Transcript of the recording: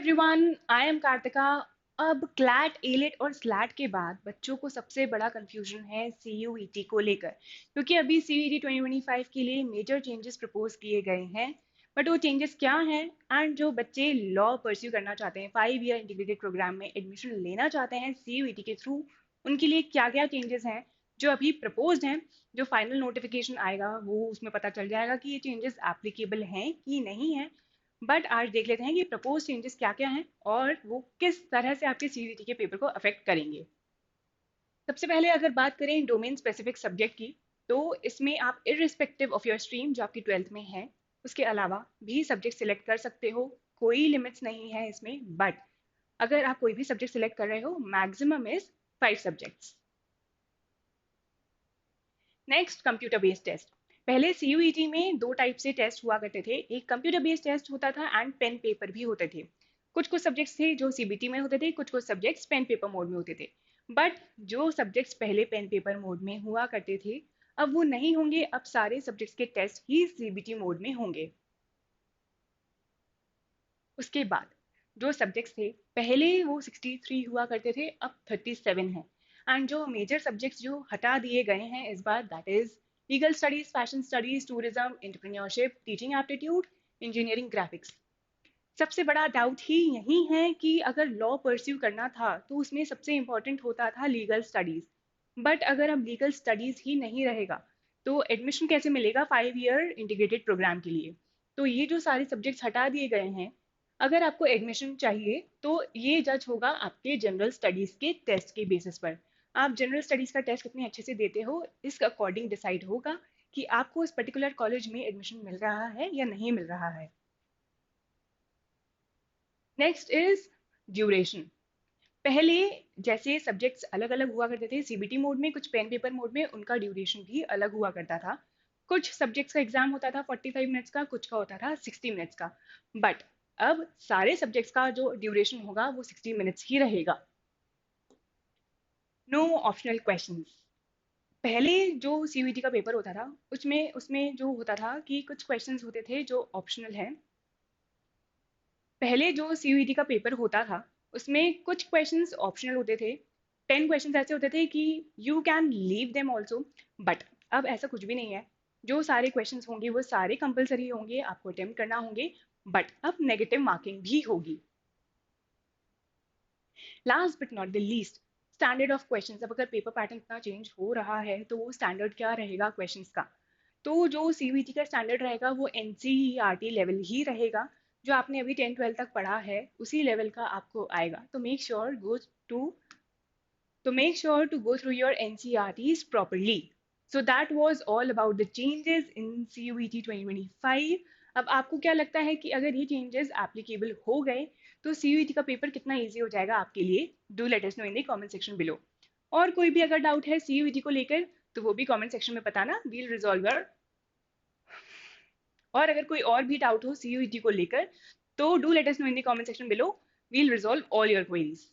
Everyone, I am Kartika. अब CLAT, AILET और slate के बाद बच्चों को सबसे बड़ा कंफ्यूजन है सीयूईटी को लेकर, क्योंकि अभी सीयूईटी 2025 के लिए मेजर चेंजेस प्रपोज किए गए हैं। बट वो चेंजेस क्या हैं, एंड जो बच्चे लॉ परस्यू करना चाहते हैं, 5 ईयर इंटीग्रेटेड प्रोग्राम में एडमिशन लेना चाहते हैं सीयूईटी के थ्रू, उनके लिए क्या क्या चेंजेस हैं जो अभी प्रपोज्ड हैं। जो फाइनल नोटिफिकेशन आएगा वो उसमें पता चल जाएगा कि ये चेंजेस एप्लीकेबल हैं कि नहीं है। बट आज देख लेते हैं कि प्रपोज चेंजेस क्या क्या हैं और वो किस तरह से आपके सीयूईटी के पेपर को अफेक्ट करेंगे। सबसे पहले अगर बात करें डोमेन स्पेसिफिक सब्जेक्ट की, तो इसमें आप इरिस्पेक्टिव ऑफ योर स्ट्रीम जो आपकी 12th में है, उसके अलावा भी सब्जेक्ट सिलेक्ट कर सकते हो। कोई लिमिट्स नहीं है इसमें। बट अगर आप कोई भी सब्जेक्ट सिलेक्ट कर रहे हो, maximum is 5 subjects. Next, computer based test. पहले सीयूईटी में दो टाइप से टेस्ट हुआ करते थे, एक कंप्यूटर बेस्ड टेस्ट होता था एंड पेन पेपर भी होते थे। कुछ कुछ सब्जेक्ट्स थे जो सीबीटी में होते थे, कुछ कुछ सब्जेक्ट्स पेन पेपर मोड में होते थे। बट जो सब्जेक्ट्स पहले पेन पेपर मोड में हुआ करते थे, अब वो नहीं होंगे। अब सारे सब्जेक्ट्स के टेस्ट ही सीबीटी मोड में होंगे। उसके बाद जो सब्जेक्ट्स थे पहले वो 63 हुआ करते थे, अब 37 है। एंड जो मेजर सब्जेक्ट्स जो हटा दिए गए हैं इस बार, that is legal studies, fashion studies, tourism, entrepreneurship, teaching aptitude, engineering, graphics. सबसे बड़ा डाउट ही यही है कि अगर लॉ परस्यू करना था तो उसमें सबसे इंपॉर्टेंट होता था लीगल स्टडीज। बट अगर अब लीगल स्टडीज ही नहीं रहेगा तो एडमिशन कैसे मिलेगा 5 ईयर इंटीग्रेटेड प्रोग्राम के लिए। तो ये जो सारे सब्जेक्ट्स हटा दिए गए हैं, अगर आपको एडमिशन चाहिए तो ये जज होगा आपके जनरल स्टडीज के टेस्ट के बेसिस पर। आप जनरल स्टडीज का टेस्ट कितने अच्छे से देते हो, इसके अकॉर्डिंग डिसाइड होगा कि आपको उस पर्टिकुलर कॉलेज में एडमिशन मिल रहा है या नहीं मिल रहा है। Next is duration. पहले जैसे सब्जेक्ट्स अलग अलग हुआ करते थे सीबीटी मोड में, कुछ पेन पेपर मोड में, उनका ड्यूरेशन भी अलग हुआ करता था। कुछ सब्जेक्ट्स का एग्जाम होता था 45 मिनट्स का, कुछ का होता था 60 मिनट्स का। बट अब सारे सब्जेक्ट्स का जो ड्यूरेशन होगा वो 60 मिनट्स ही रहेगा। No optional questions. पहले जो सीयूईटी का पेपर होता था उसमें उसमें जो होता था कि कुछ क्वेश्चंस होते थे जो ऑप्शनल है। पहले जो सीयूईटी का पेपर होता था उसमें कुछ क्वेश्चंस ऑप्शनल होते थे। 10 क्वेश्चंस ऐसे होते थे कि you can leave them also. But अब ऐसा कुछ भी नहीं है। जो सारे क्वेश्चंस होंगे वो सारे कंपलसरी होंगे, आपको अटेम्प्ट करना होंगे। बट अब नेगेटिव मार्किंग भी होगी। Last but not the least, standard of questions. अब अगर पेपर पैटर्न इतना चेंज हो रहा है तो वो स्टैंडर्ड क्या रहेगा क्वेश्चंस का। तो जो सीयूईटी का स्टैंडर्ड रहेगा वो एनसीईआरटी लेवल ही रहेगा। जो आपने अभी 10 12 तक पढ़ा है उसी लेवल का आपको आएगा। तो make sure to go through your NCERTs properly. So that was all about the changes in CUET 2025। अब आपको क्या लगता है कि अगर ये चेंजेस एप्लीकेबल हो गए तो सीयूईटी का पेपर कितना इजी हो जाएगा आपके लिए? Do let us know in the comment section below. और कोई भी अगर डाउट है सीयूईटी को लेकर तो वो भी कमेंट सेक्शन में बताना, वील रिजॉल्व। और अगर कोई और भी डाउट हो सीयूईटी को लेकर तो do let us know in the comment section below. We'll resolve all your queries.